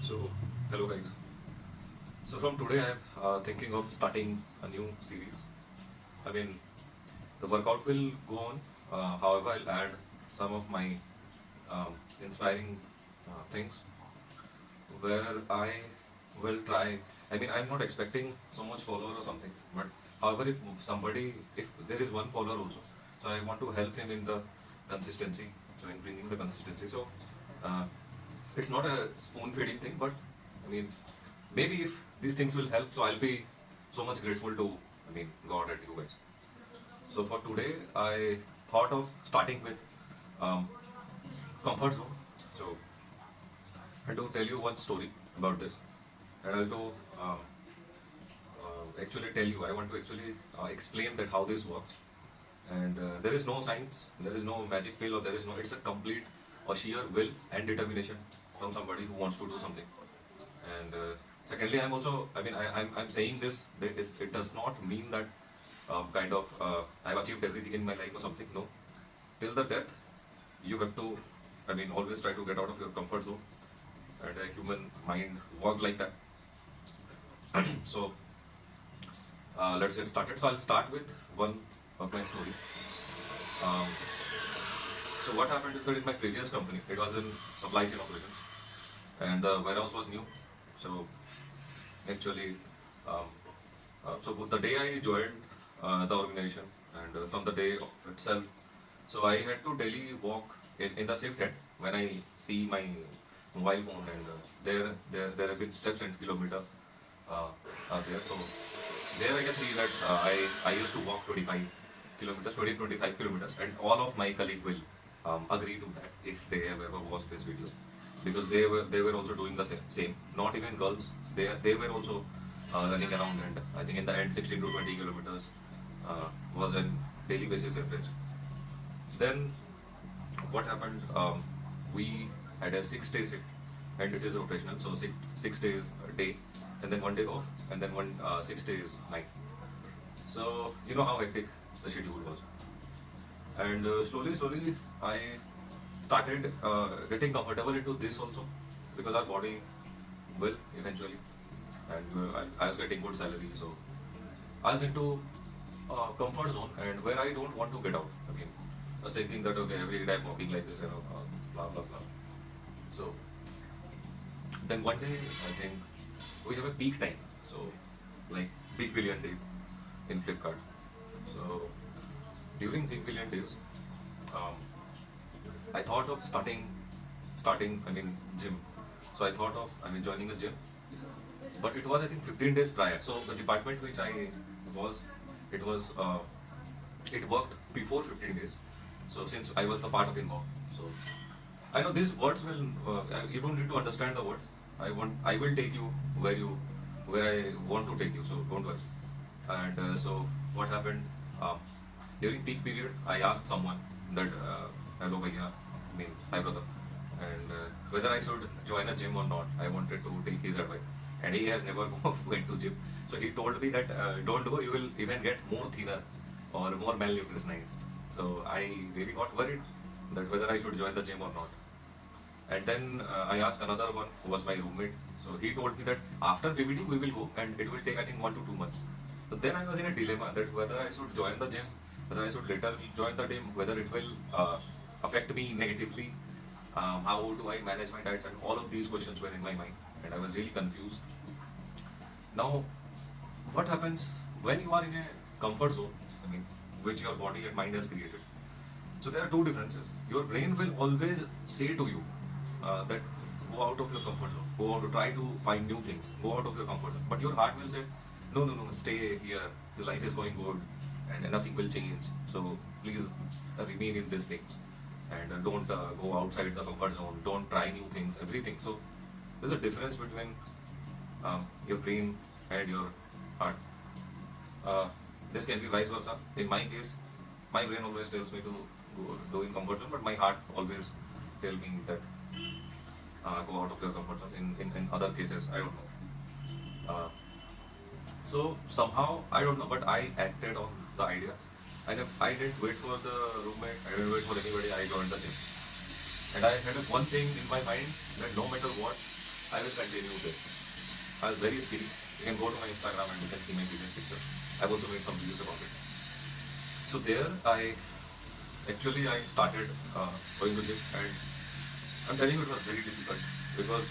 So, hello guys. So from today I'm thinking of starting a new series. I mean, the workout will go on. However, I'll add some of my inspiring things where I will try. I mean, I'm not expecting so much follower or something, but however, if there is one follower also, so I want to help him in the consistency, so in bringing the consistency. So uh, it's not a spoon feeding thing, but I mean, maybe if these things will help, so I'll be so much grateful to, I mean, God and you guys. So for today, I thought of starting with um, comfort zone. So I'll to tell you one story about this, and I'll to actually tell you. I want to actually explain that how this works. And there is no science, there is no magic pill, or there is no. It's a complete or sheer will and determination from somebody who wants to do something. And secondly, I'm also. I mean, I'm saying this. That it does not mean that kind of I've achieved everything in my life or something. No, till the death, you have to. I mean, always try to get out of your comfort zone, and a human mind works like that. So let's get started. So I'll start with one of my story. Um, so what happened is that in my previous company, it was in supply chain operations, and the warehouse was new. So actually, um, so the day I joined the organization, and from the day itself, so I had to daily walk in the shift end when I see my mobile phone, and there have been steps and kilometer are there. So there I can see that I used to walk 25 kilometers, 25 kilometers, and all of my colleagues will agree to that if they have ever watched this video, because they were also doing the same. Not even girls, they were also running around, and I think in the end 16 to 20 kilometers was a daily basis average. Then what happened? We had a 6 day shift, and it is rotational, so six days a day, and then 1 day off, and then 6 days night. So you know how hectic the schedule was, and slowly I started getting comfortable into this also, because our body will eventually, and I was getting good salary, so I was into comfort zone, and where I don't want to get out. I mean, I was thinking that okay, every day I'm walking like this, blah blah blah. So then one day I think we have a peak time, so like big billion days in Flipkart. So during big billion days, um, I thought of starting. I mean, gym. So I thought of joining a gym, but it was I think 15 days prior. So the department which I was, it was it worked before 15 days. So since I was the part of involved, so I know these words will you don't need to understand the words. I will take you where I want to take you. So don't worry. And so what happened during peak period? I asked someone that hello bhaiya, I mean hi brother, and whether I should join a gym or not. I wanted to take his advice, and he has never went to gym. So he told me that don't go, you will even get more thinner or more malnutritionized. So I really got worried that whether I should join the gym or not. And then I asked another one who was my roommate. So he told me that after BBD we will go, and it will take I think 1 to 2 months. So then I was in a dilemma that whether I should join the gym, whether I should later join the gym, whether it will affect me negatively, how do I manage my diets, and all of these questions were in my mind, and I was really confused. Now, what happens when you are in a comfort zone? I mean, which your body and mind has created. So there are two differences. Your brain will always say to you that go out of your comfort zone, go out to try to find new things, go out of your comfort zone. But your heart will say, no, stay here. The life is going good, and nothing will change. So please remain in these things, and don't go outside the comfort zone. Don't try new things, everything. So there's a difference between your brain and your heart. Uh, this can be vice versa. In my case, my brain always tells me to go in comfort zone, but my heart always tell me that go out of your comfort zone. In other cases, I don't know. So somehow I don't know, but I acted on the idea. I didn't wait for the roommate. I didn't wait for anybody. I joined the gym, and I had one thing in my mind that no matter what, I will continue this. I was very skinny. You can go to my Instagram and you can see my previous picture. I've also made some videos about it. So there I started going to gym, and I'm telling you it was very difficult because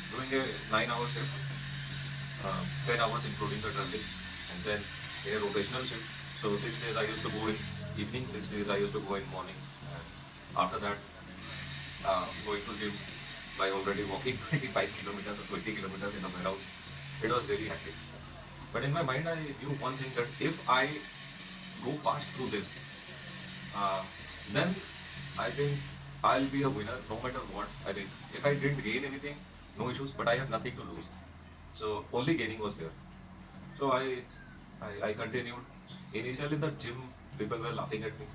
doing a 9 hour shift, 10 hours including the traveling, and then in a rotational shift. So 6 days I used to go in evening, 6 days I used to go in morning, and after that going to gym by already walking 25 kilometers or 20 kilometers in a warehouse. It was very hectic. But in my mind I knew one thing, that if I go past through this, uh, then I think I'll be a winner no matter what. I think if I didn't gain anything, no issues, but I have nothing to lose. So only gaining was there. So I continued. Initially in the gym, people were laughing at me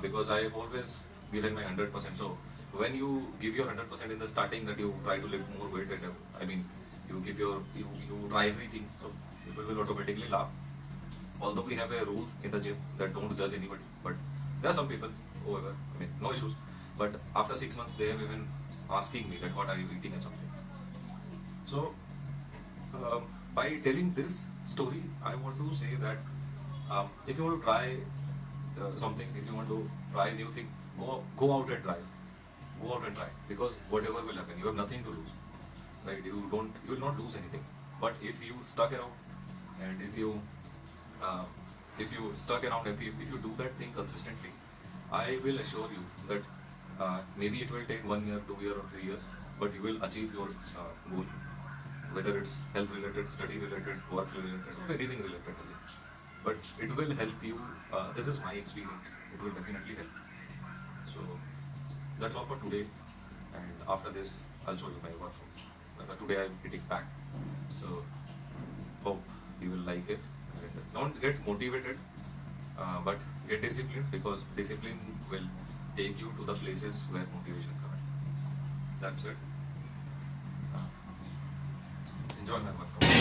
because I have always given my 100%. So when you give your 100% in the starting, that you try to lift more weight, and I mean you give your you try everything, so people will automatically laugh. Although we have a rule in the gym that don't judge anybody, but there are some people, whoever, I mean, no issues. But after 6 months, they have even asking me that what are you eating and something. So by telling this story, I want to say that if you want to try something, if you want to try new thing, go out and try. Go out and try, because whatever will happen, you have nothing to lose, right? You will not lose anything. But if you stuck around, and uh, if you stuck around, if you do that thing consistently, I will assure you that maybe it will take 1 year, 2 years, or 3 years, but you will achieve your goal, whether it's health related, study related, work related, or anything related. But it will help you. This is my experience. It will definitely help. So that's all for today. And after this, I'll show you my workouts. Today I'm hitting back. So hope you will like it. And don't get motivated, but get disciplined, because discipline will take you to the places where motivation comes. That's it. Enjoy my workout.